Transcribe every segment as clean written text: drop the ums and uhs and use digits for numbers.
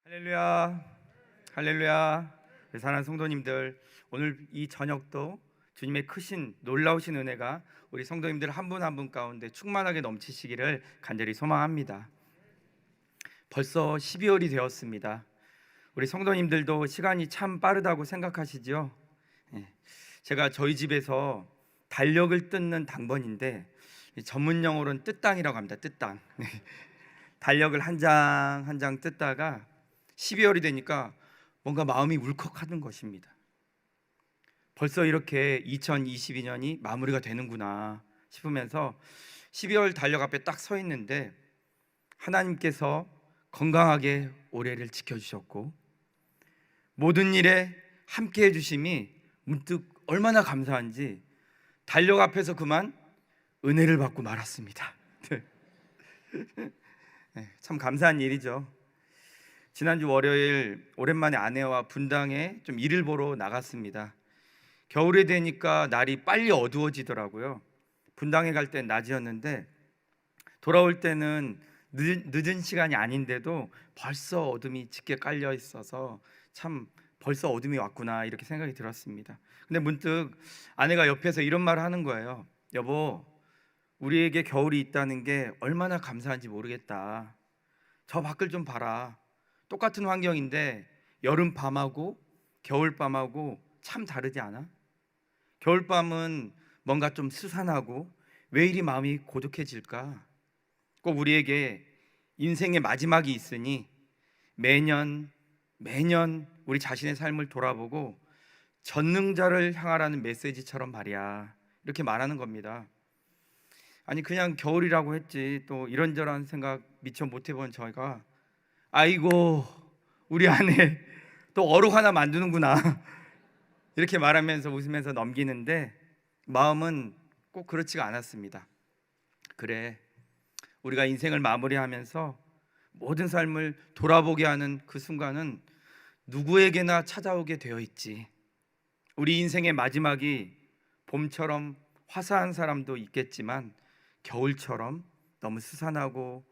할렐루야, 할렐루야. 사랑하는 성도님들, 오늘 이 저녁도 주님의 크신 놀라우신 은혜가 우리 성도님들 한 분 한 분 가운데 충만하게 넘치시기를 간절히 소망합니다. 벌써 12월이 되었습니다. 우리 성도님들도 시간이 참 빠르다고 생각하시죠? 제가 저희 집에서 달력을 뜯는 당번인데 전문 용어로는 뜯당이라고 합니다. 뜯당. 달력을 한 장 한 장 뜯다가 12월이 되니까 뭔가 마음이 울컥하는 것입니다. 벌써 이렇게 2022년이 마무리가 되는구나 싶으면서 12월 달력 앞에 딱 서 있는데 하나님께서 건강하게 올해를 지켜주셨고 모든 일에 함께 해주심이 문득 얼마나 감사한지 달력 앞에서 그만 은혜를 받고 말았습니다. 참 감사한 일이죠. 지난주 월요일 오랜만에 아내와 분당에 좀 일을 보러 나갔습니다. 겨울이 되니까 날이 빨리 어두워지더라고요. 분당에 갈 땐 낮이었는데 돌아올 때는 늦은 시간이 아닌데도 벌써 어둠이 짙게 깔려 있어서 참 벌써 어둠이 왔구나 이렇게 생각이 들었습니다. 근데 문득 아내가 옆에서 이런 말을 하는 거예요. 여보, 우리에게 겨울이 있다는 게 얼마나 감사한지 모르겠다. 저 밖을 좀 봐라. 똑같은 환경인데 여름 밤하고 겨울 밤하고 참 다르지 않아? 겨울 밤은 뭔가 좀 스산하고 왜 이리 마음이 고독해질까? 꼭 우리에게 인생의 마지막이 있으니 매년 우리 자신의 삶을 돌아보고 전능자를 향하라는 메시지처럼 말이야. 이렇게 말하는 겁니다. 아니 그냥 겨울이라고 했지 또 이런저런 생각 미처 못 해본 저희가 아이고 우리 아내 또 어록 하나 만드는구나 이렇게 말하면서 웃으면서 넘기는데 마음은 꼭 그렇지가 않았습니다. 그래, 우리가 인생을 마무리하면서 모든 삶을 돌아보게 하는 그 순간은 누구에게나 찾아오게 되어 있지. 우리 인생의 마지막이 봄처럼 화사한 사람도 있겠지만 겨울처럼 너무 스산하고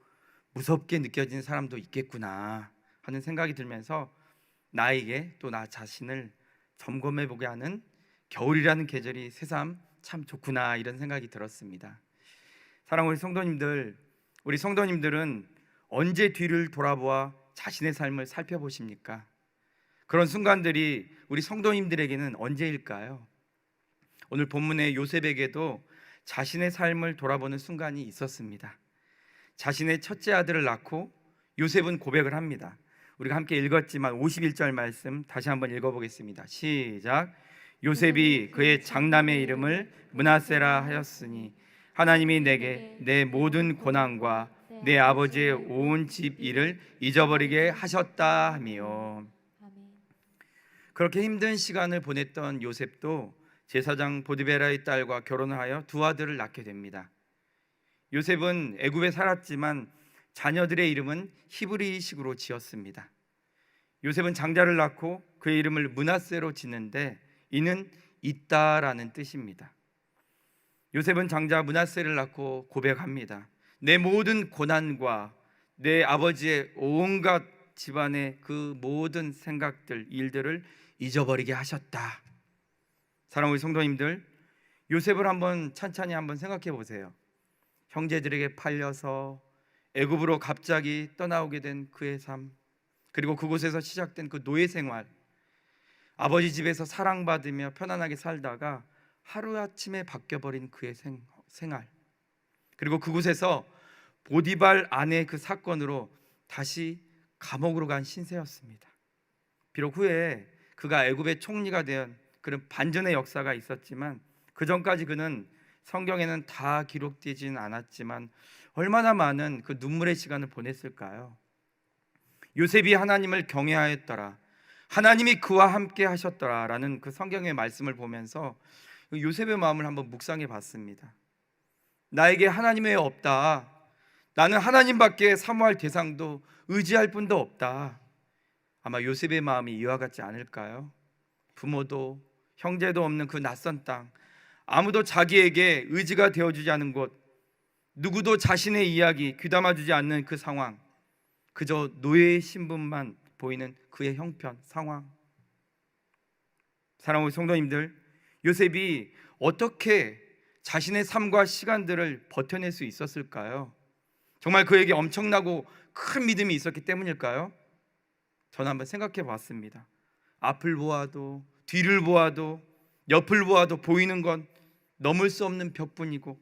무섭게 느껴지는 사람도 있겠구나 하는 생각이 들면서 나에게 또 나 자신을 점검해 보게 하는 겨울이라는 계절이 새삼 참 좋구나 이런 생각이 들었습니다. 사랑하는 우리 성도님들은 언제 뒤를 돌아보아 자신의 삶을 살펴보십니까? 그런 순간들이 우리 성도님들에게는 언제일까요? 오늘 본문의 요셉에게도 자신의 삶을 돌아보는 순간이 있었습니다. 자신의 첫째 아들을 낳고 요셉은 고백을 합니다. 우리가 함께 읽었지만 51절 말씀 다시 한번 읽어보겠습니다. 시작. 요셉이 그의 장남의 이름을 므낫세라 하였으니 하나님이 내게 내 모든 고난과 내 아버지의 온 집 일을 잊어버리게 하셨다 하며. 그렇게 힘든 시간을 보냈던 요셉도 제사장 보디베라의 딸과 결혼을 하여 두 아들을 낳게 됩니다. 요셉은 애굽에 살았지만 자녀들의 이름은 히브리식으로 지었습니다. 요셉은 장자를 낳고 그의 이름을 므낫세로 짓는데 이는 있다라는 뜻입니다. 요셉은 장자 므낫세를 낳고 고백합니다. 내 모든 고난과 내 아버지의 온갖 집안의 그 모든 생각들, 일들을 잊어버리게 하셨다. 사랑하는 성도님들, 요셉을 한번 찬찬히 한번 생각해 보세요. 형제들에게 팔려서 애굽으로 갑자기 떠나오게 된 그의 삶, 그리고 그곳에서 시작된 그 노예 생활, 아버지 집에서 사랑받으며 편안하게 살다가 하루아침에 바뀌어버린 그의 생활, 그리고 그곳에서 보디발 아내 그 사건으로 다시 감옥으로 간 신세였습니다. 비록 후에 그가 애굽의 총리가 된 그런 반전의 역사가 있었지만 그 전까지 그는 성경에는 다 기록되지는 않았지만 얼마나 많은 그 눈물의 시간을 보냈을까요? 요셉이 하나님을 경외하였더라, 하나님이 그와 함께 하셨더라라는 그 성경의 말씀을 보면서 요셉의 마음을 한번 묵상해 봤습니다. 나에게 하나님 외에 없다, 나는 하나님밖에 사모할 대상도 의지할 분도 없다. 아마 요셉의 마음이 이와 같지 않을까요? 부모도 형제도 없는 그 낯선 땅, 아무도 자기에게 의지가 되어주지 않은 곳, 누구도 자신의 이야기 귀담아주지 않는 그 상황, 그저 노예의 신분만 보이는 그의 형편, 상황. 사랑하는 성도님들, 요셉이 어떻게 자신의 삶과 시간들을 버텨낼 수 있었을까요? 정말 그에게 엄청나고 큰 믿음이 있었기 때문일까요? 저는 한번 생각해 봤습니다. 앞을 보아도 뒤를 보아도 옆을 보아도 보이는 건 넘을 수 없는 벽뿐이고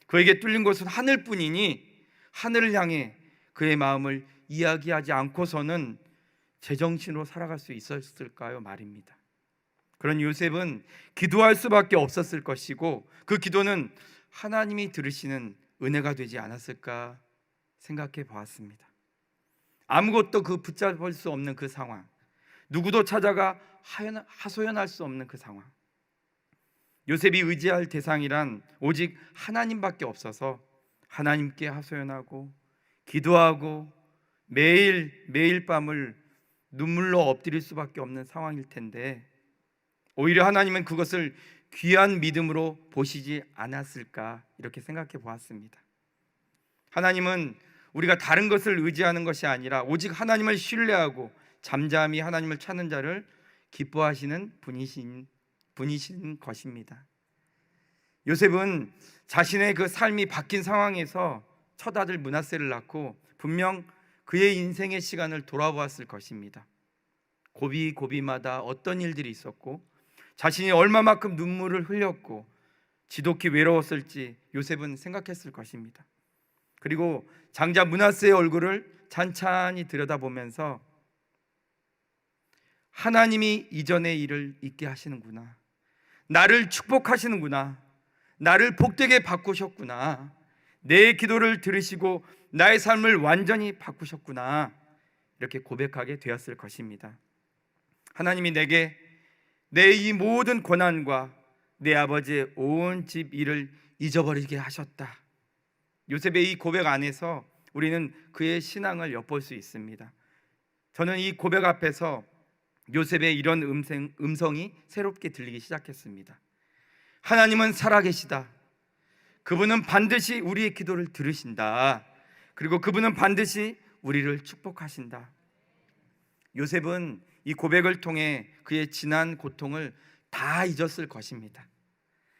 그에게 뚫린 곳은 하늘뿐이니 하늘을 향해 그의 마음을 이야기하지 않고서는 제정신으로 살아갈 수 있었을까요? 말입니다. 그런 요셉은 기도할 수밖에 없었을 것이고 그 기도는 하나님이 들으시는 은혜가 되지 않았을까 생각해 보았습니다. 아무것도 그 붙잡을 수 없는 그 상황, 누구도 찾아가 하소연할 수 없는 그 상황, 요셉이 의지할 대상이란 오직 하나님밖에 없어서 하나님께 하소연하고 기도하고 매일 밤을 눈물로 엎드릴 수밖에 없는 상황일 텐데 오히려 하나님은 그것을 귀한 믿음으로 보시지 않았을까 이렇게 생각해 보았습니다. 하나님은 우리가 다른 것을 의지하는 것이 아니라 오직 하나님을 신뢰하고 잠잠히 하나님을 찾는 자를 기뻐하시는 분이신 것입니다. 요셉은 자신의 그 삶이 바뀐 상황에서 첫 아들 므낫세를 낳고 분명 그의 인생의 시간을 돌아보았을 것입니다. 고비마다 어떤 일들이 있었고 자신이 얼마만큼 눈물을 흘렸고 지독히 외로웠을지 요셉은 생각했을 것입니다. 그리고 장자 므낫세의 얼굴을 찬찬히 들여다보면서 하나님이 이전의 일을 잊게 하시는구나, 나를 축복하시는구나, 나를 복되게 바꾸셨구나, 내 기도를 들으시고 나의 삶을 완전히 바꾸셨구나 이렇게 고백하게 되었을 것입니다. 하나님이 내게 내 이 모든 고난과 내 아버지의 온 집 일을 잊어버리게 하셨다. 요셉의 이 고백 안에서 우리는 그의 신앙을 엿볼 수 있습니다. 저는 이 고백 앞에서 요셉의 이런 음성이 새롭게 들리기 시작했습니다. 하나님은 살아계시다. 그분은 반드시 우리의 기도를 들으신다. 그리고 그분은 반드시 우리를 축복하신다. 요셉은 이 고백을 통해 그의 지난 고통을 다 잊었을 것입니다.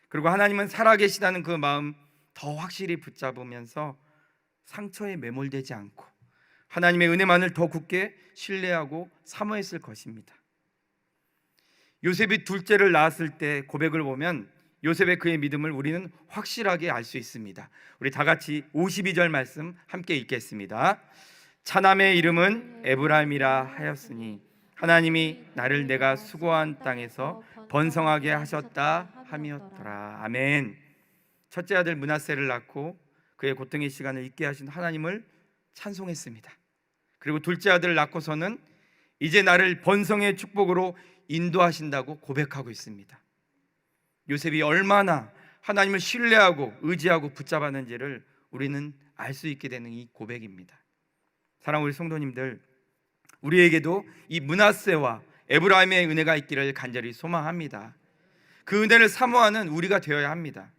그리고 하나님은 살아계시다는 그 마음 더 확실히 붙잡으면서 상처에 매몰되지 않고 하나님의 은혜만을 더 굳게 신뢰하고 사모했을 것입니다. 요셉이 둘째를 낳았을 때 고백을 보면 요셉의 그의 믿음을 우리는 확실하게 알 수 있습니다. 우리 다 같이 52절 말씀 함께 읽겠습니다. 차남의 이름은 에브라임이라 하였으니 하나님이 나를 내가 수고한 땅에서 번성하게 하셨다 함이었더라. 아멘. 첫째 아들 므낫세를 낳고 그의 고통의 시간을 잊게 하신 하나님을 찬송했습니다. 그리고 둘째 아들을 낳고서는 이제 나를 번성의 축복으로 인도하신다고 고백하고 있습니다. 요셉이 얼마나 하나님을 신뢰하고 의지하고 붙잡았는지를 우리는 알 수 있게 되는 이 고백입니다. 사랑하는 우리 성도님들, 우리에게도 이 므낫세와 에브라임의 은혜가 있기를 간절히 소망합니다. 그 은혜를 사모하는 우리가 되어야 합니다.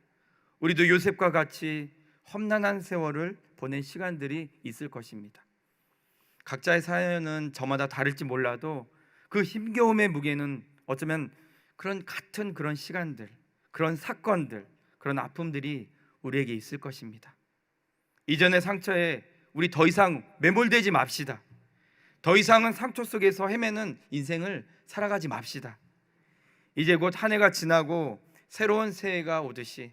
우리도 요셉과 같이 험난한 세월을 보낸 시간들이 있을 것입니다. 각자의 사연은 저마다 다를지 몰라도 그 힘겨움의 무게는 어쩌면 같은 그런 시간들, 그런 사건들, 그런 아픔들이 우리에게 있을 것입니다. 이전의 상처에 우리 더 이상 매몰되지 맙시다. 더 이상은 상처 속에서 헤매는 인생을 살아가지 맙시다. 이제 곧 한 해가 지나고 새로운 새해가 오듯이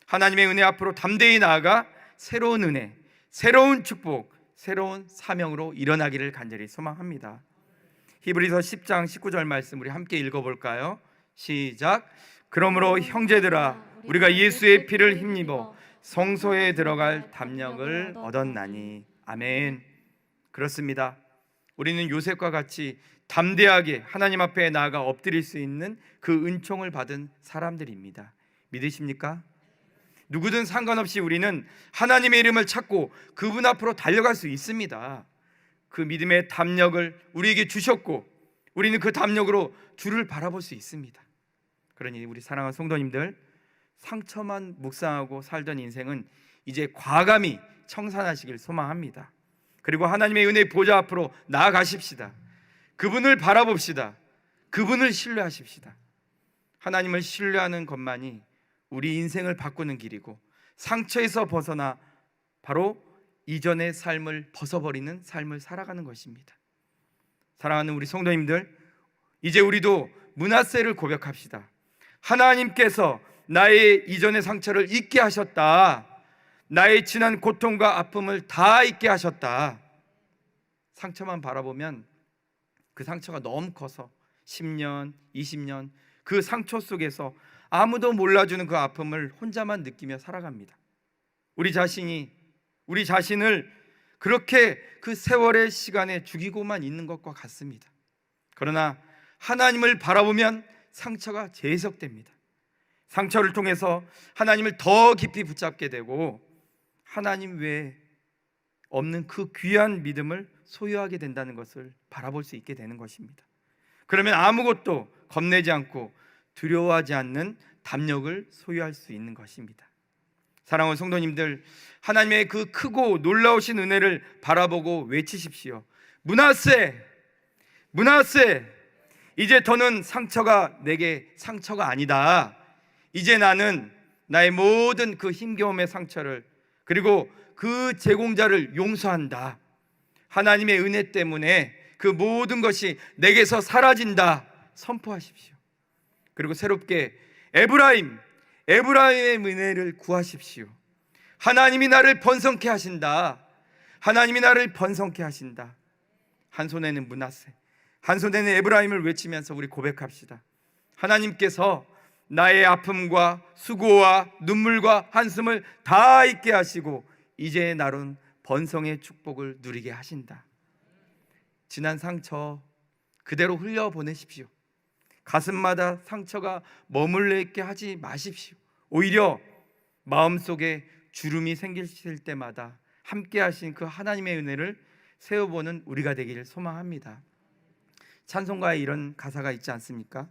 하나님의 은혜 앞으로 담대히 나아가 새로운 은혜, 새로운 축복, 새로운 사명으로 일어나기를 간절히 소망합니다. 히브리서 10장 19절 말씀 우리 함께 읽어볼까요? 시작. 그러므로 형제들아 우리가 예수의 피를 힘입어 성소에 들어갈 담력을 얻었나니. 아멘. 그렇습니다. 우리는 요셉과 같이 담대하게 하나님 앞에 나아가 엎드릴 수 있는 그 은총을 받은 사람들입니다. 믿으십니까? 누구든 상관없이 우리는 하나님의 이름을 찾고 그분 앞으로 달려갈 수 있습니다. 그 믿음의 담력을 우리에게 주셨고 우리는 그 담력으로 주를 바라볼 수 있습니다. 그러니 우리 사랑하는 성도님들, 상처만 묵상하고 살던 인생은 이제 과감히 청산하시길 소망합니다. 그리고 하나님의 은혜의 보좌 앞으로 나아가십시다. 그분을 바라봅시다. 그분을 신뢰하십시다. 하나님을 신뢰하는 것만이 우리 인생을 바꾸는 길이고, 상처에서 벗어나 바로 이전의 삶을 벗어버리는 삶을 살아가는 것입니다. 사랑하는 우리 성도님들, 이제 우리도 므낫세를 고백합시다. 하나님께서 나의 이전의 상처를 잊게 하셨다. 나의 지난 고통과 아픔을 다 잊게 하셨다. 상처만 바라보면 그 상처가 너무 커서 10년, 20년 그 상처 속에서 아무도 몰라주는 그 아픔을 혼자만 느끼며 살아갑니다. 우리 자신을 그렇게 그 세월의 시간에 죽이고만 있는 것과 같습니다. 그러나 하나님을 바라보면 상처가 재해석됩니다. 상처를 통해서 하나님을 더 깊이 붙잡게 되고, 하나님 외에 없는 그 귀한 믿음을 소유하게 된다는 것을 바라볼 수 있게 되는 것입니다. 그러면 아무것도 겁내지 않고 두려워하지 않는 담력을 소유할 수 있는 것입니다. 사랑하는 성도님들, 하나님의 그 크고 놀라우신 은혜를 바라보고 외치십시오. 므낫세, 므낫세, 이제 더는 상처가 내게 상처가 아니다. 이제 나는 나의 모든 그 힘겨움의 상처를, 그리고 그 제공자를 용서한다. 하나님의 은혜 때문에 그 모든 것이 내게서 사라진다. 선포하십시오. 그리고 새롭게 에브라임의 은혜를 구하십시오. 하나님이 나를 번성케 하신다. 하나님이 나를 번성케 하신다. 한 손에는 므낫세, 한 손에는 에브라임을 외치면서 우리 고백합시다. 하나님께서 나의 아픔과 수고와 눈물과 한숨을 다 잊게 하시고 이제 나는 번성의 축복을 누리게 하신다. 지난 상처 그대로 흘려보내십시오. 가슴마다 상처가 머물러 있게 하지 마십시오. 오히려 마음속에 주름이 생기실 때마다 함께 하신 그 하나님의 은혜를 세워보는 우리가 되기를 소망합니다. 찬송가에 이런 가사가 있지 않습니까?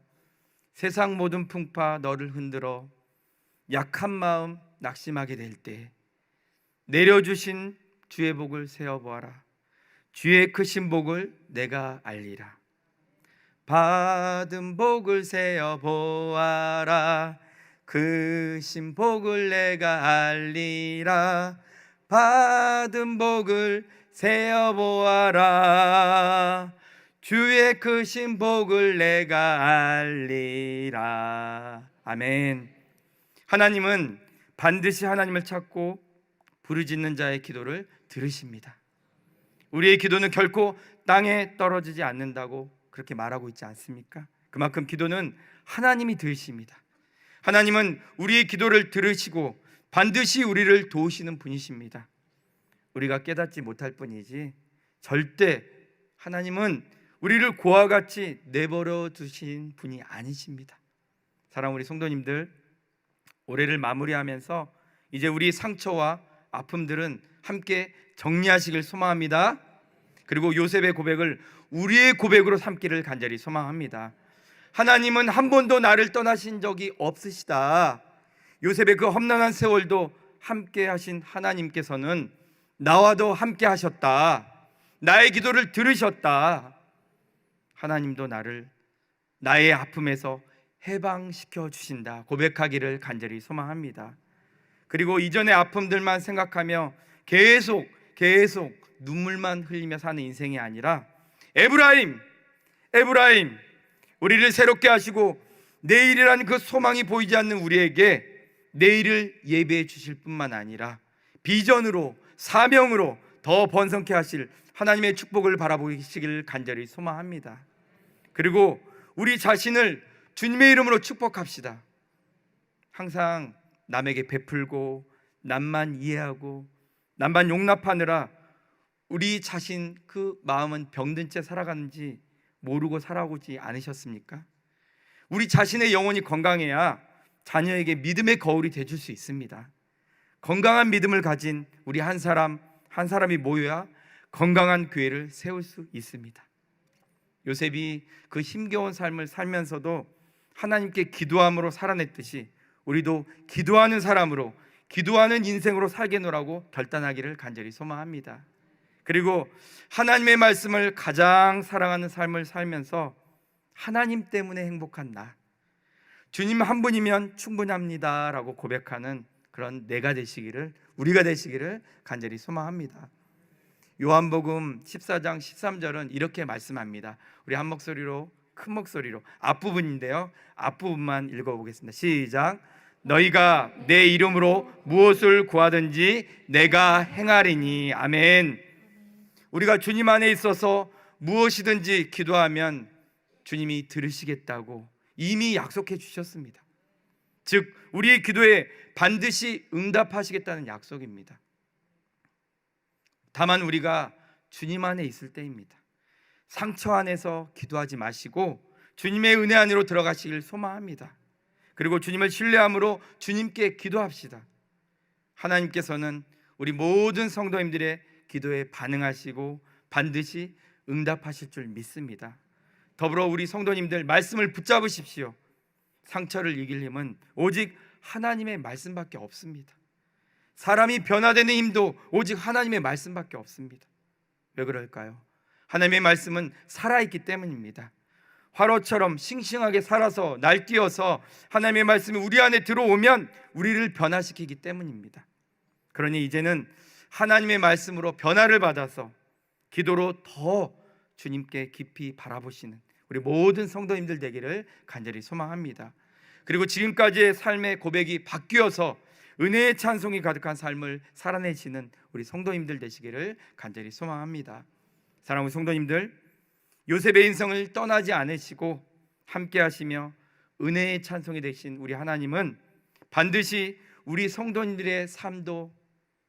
세상 모든 풍파 너를 흔들어 약한 마음 낙심하게 될 때 내려주신 주의 복을 세어보아라. 주의 크신 복을 내가 알리라. 받은 복을 세어보아라. 크신 복을 내가 알리라. 받은 복을 세어보아라. 주의 크신 복을 내가 알리라. 아멘. 하나님은 반드시 하나님을 찾고 부르짖는 자의 기도를 들으십니다. 우리의 기도는 결코 땅에 떨어지지 않는다고 그렇게 말하고 있지 않습니까? 그만큼 기도는 하나님이 들으십니다. 하나님은 우리의 기도를 들으시고 반드시 우리를 도우시는 분이십니다. 우리가 깨닫지 못할 뿐이지 절대 하나님은 우리를 고와 같이 내버려 두신 분이 아니십니다. 사랑하는 우리 성도님들, 올해를 마무리하면서 이제 우리 상처와 아픔들은 함께 정리하시길 소망합니다. 그리고 요셉의 고백을 우리의 고백으로 삼기를 간절히 소망합니다. 하나님은 한 번도 나를 떠나신 적이 없으시다. 요셉의 그 험난한 세월도 함께 하신 하나님께서는 나와도 함께 하셨다. 나의 기도를 들으셨다. 하나님도 나를 나의 아픔에서 해방시켜 주신다 고백하기를 간절히 소망합니다. 그리고 이전의 아픔들만 생각하며 계속 눈물만 흘리며 사는 인생이 아니라 에브라임 우리를 새롭게 하시고 내일이라는 그 소망이 보이지 않는 우리에게 내일을 예배해 주실 뿐만 아니라 비전으로 사명으로 더 번성케 하실 하나님의 축복을 바라보시길 간절히 소망합니다. 그리고 우리 자신을 주님의 이름으로 축복합시다. 항상 남에게 베풀고 남만 이해하고 남만 용납하느라 우리 자신 그 마음은 병든 채 살아가는지 모르고 살아오지 않으셨습니까? 우리 자신의 영혼이 건강해야 자녀에게 믿음의 거울이 되줄 수 있습니다. 건강한 믿음을 가진 우리 한 사람이 모여야 건강한 교회를 세울 수 있습니다. 요셉이 그 힘겨운 삶을 살면서도 하나님께 기도함으로 살아냈듯이 우리도 기도하는 사람으로 기도하는 인생으로 살게노라고 결단하기를 간절히 소망합니다. 그리고 하나님의 말씀을 가장 사랑하는 삶을 살면서 하나님 때문에 행복한 나, 주님 한 분이면 충분합니다 라고 고백하는 그런 내가 되시기를, 우리가 되시기를 간절히 소망합니다. 요한복음 14장 13절은 이렇게 말씀합니다. 우리 한 목소리로, 큰 목소리로, 앞부분인데요, 앞부분만 읽어보겠습니다. 시작. 너희가 내 이름으로 무엇을 구하든지 내가 행하리니. 아멘. 우리가 주님 안에 있어서 무엇이든지 기도하면 주님이 들으시겠다고 이미 약속해 주셨습니다. 즉 우리의 기도에 반드시 응답하시겠다는 약속입니다. 다만 우리가 주님 안에 있을 때입니다. 상처 안에서 기도하지 마시고 주님의 은혜 안으로 들어가시길 소망합니다. 그리고 주님을 신뢰함으로 주님께 기도합시다. 하나님께서는 우리 모든 성도님들의 기도에 반응하시고 반드시 응답하실 줄 믿습니다. 더불어 우리 성도님들 말씀을 붙잡으십시오. 상처를 이길 힘은 오직 하나님의 말씀밖에 없습니다. 사람이 변화되는 힘도 오직 하나님의 말씀밖에 없습니다. 왜 그럴까요? 하나님의 말씀은 살아있기 때문입니다. 화로처럼 싱싱하게 살아서 날뛰어서 하나님의 말씀이 우리 안에 들어오면 우리를 변화시키기 때문입니다. 그러니 이제는 하나님의 말씀으로 변화를 받아서 기도로 더 주님께 깊이 바라보시는 우리 모든 성도님들 되기를 간절히 소망합니다. 그리고 지금까지의 삶의 고백이 바뀌어서 은혜의 찬송이 가득한 삶을 살아내시는 우리 성도님들 되시기를 간절히 소망합니다. 사랑하는 성도님들, 요셉의 인생을 떠나지 않으시고 함께 하시며 은혜의 찬송이 되신 우리 하나님은 반드시 우리 성도님들의 삶도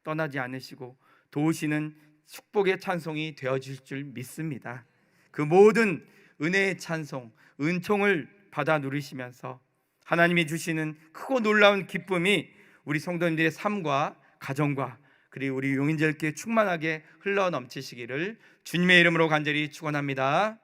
떠나지 않으시고 도우시는 축복의 찬송이 되어질 줄 믿습니다. 그 모든 은혜의 찬송, 은총을 받아 누리시면서 하나님이 주시는 크고 놀라운 기쁨이 우리 성도님들의 삶과 가정과 그리고 우리 용인절교회 충만하게 흘러 넘치시기를 주님의 이름으로 간절히 축원합니다.